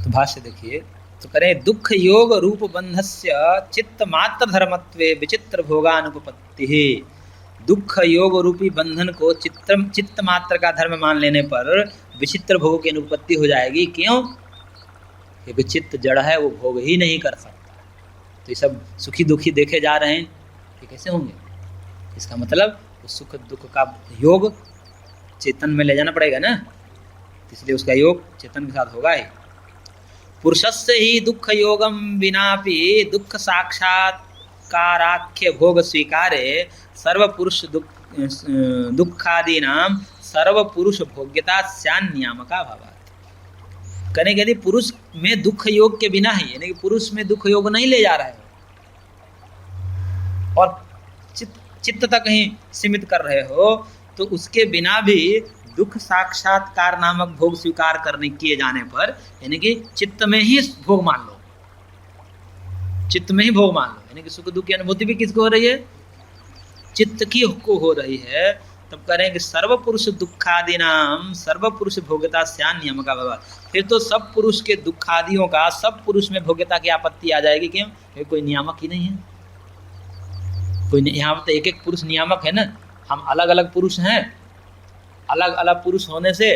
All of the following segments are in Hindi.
तो भाष्य देखिए, तो करें दुख योग रूप बंधस्य चित्त मात्र धर्मत्वे विचित्र भोगानुपपत्ति। दुख योग रूपी बंधन को चित्त मात्र का धर्म मान लेने पर विचित्र भोग की अनुपत्ति हो जाएगी। क्यों? क्योंकि चित्त जड़ है, वो भोग ही नहीं कर सकता। तो ये सब सुखी दुखी देखे जा रहे हैं, ये कैसे होंगे? इसका मतलब उस सुख दुख का योग चेतन में ले जाना पड़ेगा ना, इसलिए उसका योग चेतन के साथ होगा ही। पुरुषस्य ही दुख योगम विनापि दुख साक्षात्काराख्य भोग स्वीकारे सर्व पुरुष दुखादीनाम सर्व पुरुष भोग्यता स्यान् नियामका भवात्। कहने के यदि पुरुष में दुख योग के बिना ही, यानी कि पुरुष में दुख योग नहीं ले जा रहे हो और चित्त तक ही सीमित कर रहे हो, तो उसके बिना भी दुख साक्षात्कार नामक भोग स्वीकार करने किए जाने पर, यानी कि चित्त में ही भोग मान लो, चित्त में ही भोग मान लो, यानी कि सुख दुख की अनुभूति भी किसको हो रही है? चित्त की को हो रही है। तब करें कि सर्व पुरुष दुखादि नाम सर्व पुरुष भोग्यता स्यान् नियामका भवात्। फिर तो सब पुरुष के दुखादियों का सब पुरुष में भोग्यता की आपत्ति आ जाएगी। क्यों? क्योंकि कोई नियामक ही नहीं है, कोई यहाँ पर तो एक एक पुरुष नियामक है ना। हम अलग अलग पुरुष हैं, अलग अलग पुरुष होने से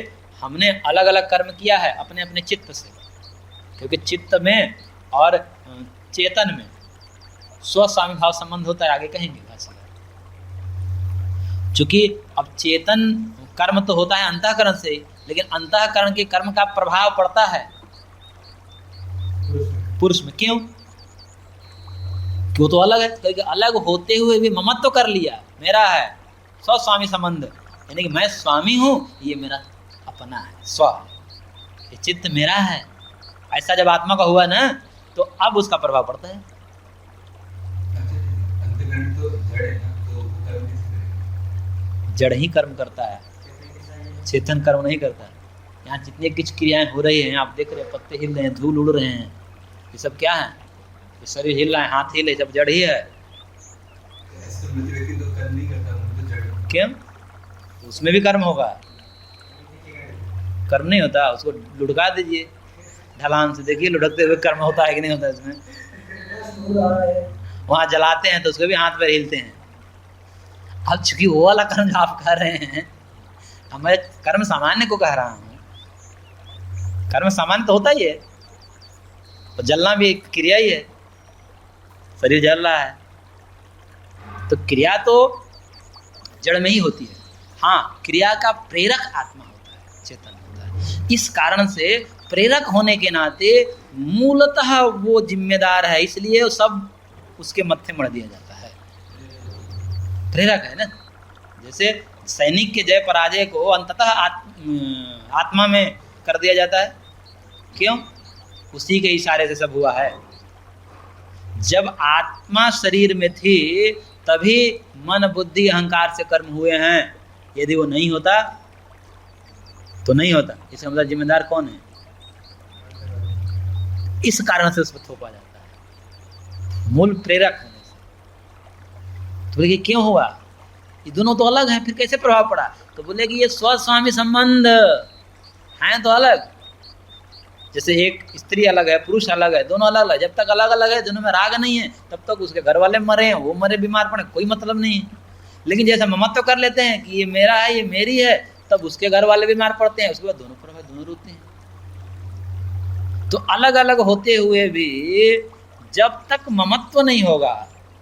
हमने अलग अलग कर्म किया है अपने अपने चित्त से, क्योंकि चित्त में और चेतन में स्वस्वामी भाव संबंध होता है, आगे कहेंगे भाषा। चूंकि अब चेतन कर्म तो होता है अंतःकरण से, लेकिन अंतःकरण के कर्म का प्रभाव पड़ता है पुरुष में। क्यों? क्यों? तो अलग है, क्योंकि अलग होते हुए भी ममत्व कर लिया, मेरा है, स्वस्वामी संबंध, यानी कि मैं स्वामी हूँ, ये मेरा अपना है, स्व, ये चित्त मेरा है। ऐसा जब आत्मा का हुआ ना, तो अब उसका प्रभाव पड़ता है। जड़ ही कर्म करता है, चेतन कर्म नहीं करता। यहाँ जितनी कुछ क्रियाएं हो रही हैं, आप देख रहे हैं, पत्ते हिल रहे हैं, धूल उड़ रहे हैं, ये सब क्या है? ये शरीर हिल रहा है, हाथ हिले, सब जड़ ही है। क्यों? उसमें भी कर्म होगा? कर्म नहीं होता, उसको लुढ़का दीजिए ढलान से, देखिए लुढ़कते हुए कर्म होता है कि नहीं होता इसमें। वहाँ जलाते हैं तो उसके भी हाथ पैर हिलते हैं। अब चूंकि वो वाला कर्म जो आप कर रहे हैं, मैं कर्म सामान्य को कह रहा हूँ, कर्म सामान्य तो होता ही है, तो जलना भी एक क्रिया ही है, शरीर जल रहा है, तो क्रिया तो जड़ में ही होती है। हाँ, क्रिया का प्रेरक आत्मा होता है, चेतन होता है। इस कारण से प्रेरक होने के नाते मूलतः वो जिम्मेदार है, इसलिए सब उसके मत्थे मढ़ दिया जाता है। प्रेरक है ना, जैसे सैनिक के जय पराजय को अंततः आत्मा में कर दिया जाता है। क्यों? उसी के इशारे से सब हुआ है। जब आत्मा शरीर में थी तभी मन बुद्धि अहंकार से कर्म हुए हैं। यदि वो नहीं होता तो नहीं होता। इसका मतलब जिम्मेदार कौन है? इस कारण से उसको थोपा जाता है, मूल प्रेरक होने से। तो बोले क्यों हुआ? ये दोनों तो अलग हैं, फिर कैसे प्रभाव पड़ा? तो बोले कि ये स्वस्वामी संबंध हैं तो अलग। जैसे एक स्त्री अलग है, पुरुष अलग है, दोनों अलग अलग। जब तक अलग अलग है, दोनों में राग नहीं है, तब तक उसके घर वाले मरे हैं, वो मरे, बीमार पड़े, कोई मतलब नहीं है। लेकिन जैसे ममत्व कर लेते हैं कि ये मेरा है, ये मेरी है, तब उसके घर वाले बीमार पड़ते हैं, उसके बाद दोनों प्रभाव, दोनों रोते हैं। तो अलग अलग होते हुए भी जब तक ममत्व नहीं होगा,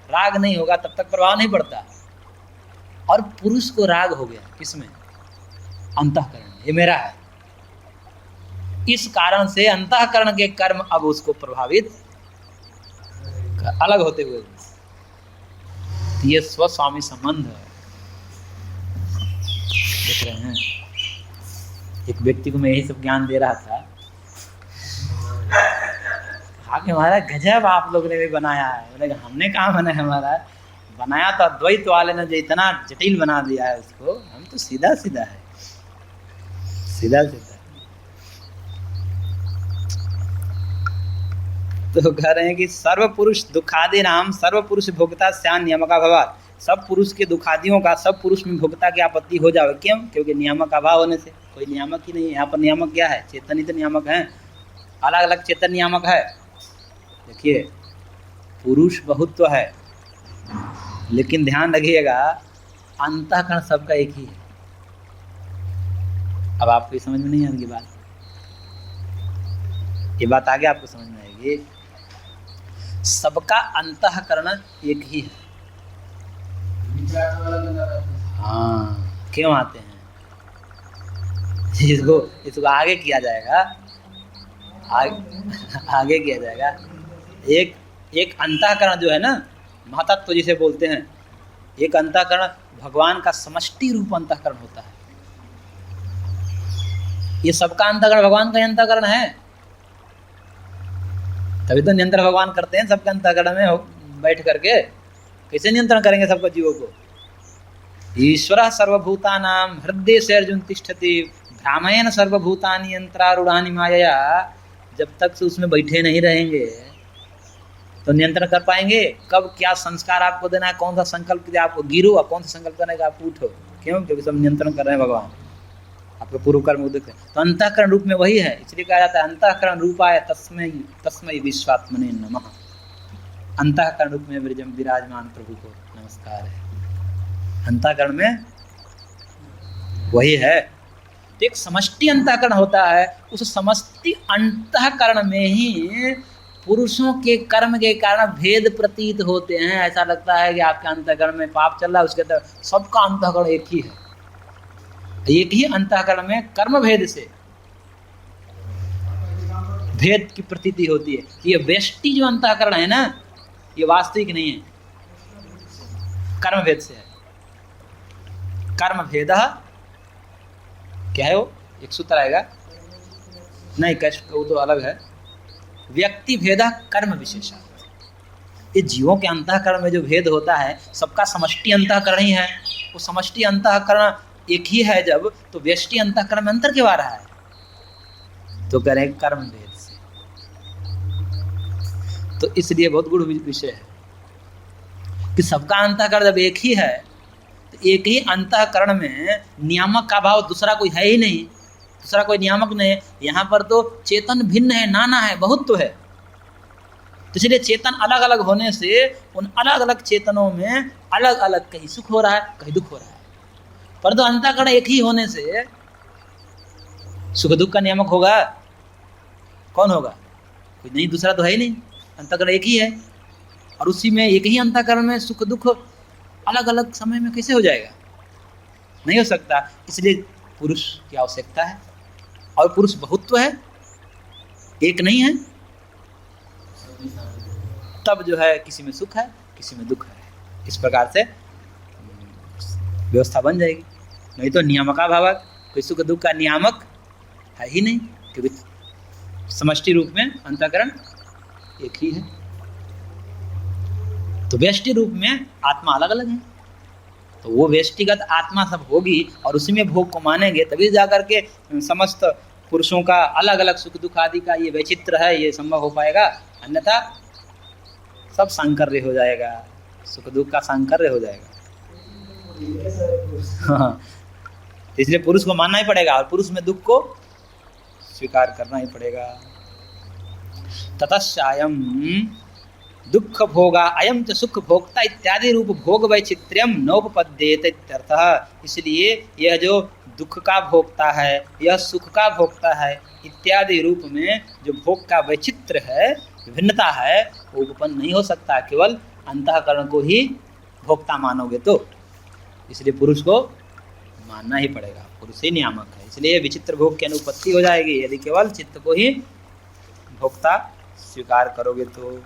राग नहीं होगा, तब तक प्रभाव नहीं पड़ता। और पुरुष को राग हो गया किसमें? अंतःकरण, ये मेरा है। इस कारण से अंतःकरण के कर्म अब उसको प्रभावित, अलग होते हुए, ये स्वस्वामी संबंध है। देख रहे हैं, एक व्यक्ति को मैं यही सब ज्ञान दे रहा था। आगे हमारा गजब आप लोगों ने भी बनाया है। बोले हमने कहाँ बनाया? हमारा बनाया तो अद्वैत वाले ने जो इतना जटिल बना दिया है उसको। हम तो सीधा सीधा है, सीधा सीधा। तो कह रहे हैं कि सर्व पुरुष दुखादि नाम सर्व पुरुष भोक्ता स्यान् नियामका भवात्। सब पुरुष के दुखादियों का सब पुरुष में भोक्ता की आपत्ति हो जाए। क्यों? क्योंकि नियामक अभाव होने से। कोई नियामक ही नहीं है। यहाँ पर नियामक क्या है? चेतन ही तो नियामक है। अलग अलग चेतन नियामक है। देखिए पुरुष बहुत तो है, लेकिन ध्यान रखिएगा अंतःकरण सबका एक ही है। अब आपको ये समझ में नहीं आएगी बात, ये बात आगे आपको समझ में आएगी। सबका अंतःकरण एक ही है। हाँ, क्यों आते हैं? इसको आगे किया जाएगा, आगे किया जाएगा। एक अंतःकरण जो है ना, महतत्व जिसे बोलते हैं, एक अंतःकरण भगवान का समष्टि रूप अंतःकरण होता है। ये सबका अंतःकरण भगवान का अंतःकरण है, तभी तो नियंत्रण भगवान करते हैं सबके अंतःकरण में बैठ करके। कैसे नियंत्रण करेंगे सबको जीवों को? ईश्वर सर्वभूतानां हृदय से अर्जुन तिष्ठति भ्रामयेन सर्वभूतानि यंत्रारूढ़ानि मायया। जब तक से उसमें बैठे नहीं रहेंगे तो नियंत्रण कर पाएंगे? कब क्या संस्कार आपको देना है, कौन सा संकल्प दिया आपको गिरो, और कौन सा संकल्प करने का आप उठो। क्यों? क्योंकि सब नियंत्रण कर रहे हैं भगवान, आपके पूर्व कर्म उदित है। तो अंतःकरण रूप में वही है, इसलिए कहा जाता है अंतःकरण रूपाय तस्मै तस्मै विश्वात्मने नमः। अंतःकरण रूप में विराजमान प्रभु को नमस्कार है। अंतःकरण में वही है। तो एक समष्टि अंतःकरण होता है, उस समष्टि अंतःकरण में ही पुरुषों के कर्म के कारण भेद प्रतीत होते हैं। ऐसा लगता है कि आपके अंतःकरण में पाप चल रहा है, उसके अंदर सबका अंतःकरण एक ही है। एक ही अंतःकरण में कर्म भेद से भेद की प्रतीति होती है। ये व्यष्टि जो अंतःकरण है ना, ये वास्तविक नहीं है, कर्म भेद से है। कर्म भेद क्या है? वो एक सूत्र आएगा, नहीं कष्ट वो तो अलग है। व्यक्ति भेद कर्म विशेषा। ये जीवों के अंतःकरण में जो भेद होता है, सबका समष्टि अंतःकरण ही है। वो समष्टि अंतःकरण एक ही है जब, तो व्यष्टि अंतःकरण में अंतर क्यों आ रहा है? तो कह रहे हैं कर्म भेद से। तो इसलिए बहुत गुड़ विषय है कि सबका अंतःकरण जब एक ही है, तो एक ही अंतःकरण में नियामक का भाव दूसरा कोई है ही नहीं, दूसरा कोई नियामक नहीं है। यहाँ पर तो चेतन भिन्न है, नाना है, बहुत तो है। तो इसलिए चेतन अलग अलग होने से उन अलग अलग चेतनों में अलग अलग कहीं सुख हो रहा है, कहीं दुख हो रहा है। परंतु अंतःकरण एक ही होने से सुख दुख का नियामक होगा कौन होगा? कोई नहीं, दूसरा तो है ही नहीं। अंतःकरण एक ही है, और उसी में एक ही अंतःकरण में सुख दुख अलग अलग समय में कैसे हो जाएगा? नहीं हो सकता। इसलिए पुरुष की आवश्यकता है, और पुरुष बहुत्व है, एक नहीं है। तब जो है किसी में सुख है, किसी में दुख है, इस प्रकार से व्यवस्था बन जाएगी। नहीं तो नियामकाभावक, कोई सुख दुख का नियामक है ही नहीं, क्योंकि समष्टि रूप में अंतःकरण एक ही है। तो व्यष्टि रूप में आत्मा अलग अलग है, तो वो व्यष्टिगत आत्मा सब होगी और उसी में भोग को मानेंगे, तभी जाकर के समस्त पुरुषों का अलग अलग सुख दुख आदि का ये वैचित्र है, ये संभव हो पाएगा। अन्यथा सब सांकर्य हो जाएगा, सुख दुख का सांकर्य हो जाएगा। हाँ, इसलिए पुरुष को मानना ही पड़ेगा, और पुरुष में दुख को स्वीकार करना ही पड़ेगा। ततश्चायम दुख भोगा अयम च सुख भोक्ता इत्यादि रूप भोग वैचित्र्यम नोपपद्येत इत्यर्थः। इसलिए यह जो दुख का भोक्ता है, यह सुख का भोक्ता है इत्यादि रूप में जो भोग का वैचित्र है, विभिन्नता है, वो उपपन्न नहीं हो सकता। केवल अंतःकरण को ही भोक्ता मानोगे तो, इसलिए पुरुष को मानना ही पड़ेगा, पुरुष ही नियामक है। इसलिए विचित्र भोग की अनुपत्ति हो जाएगी यदि केवल चित्त को ही भोक्ता स्वीकार करोगे तो।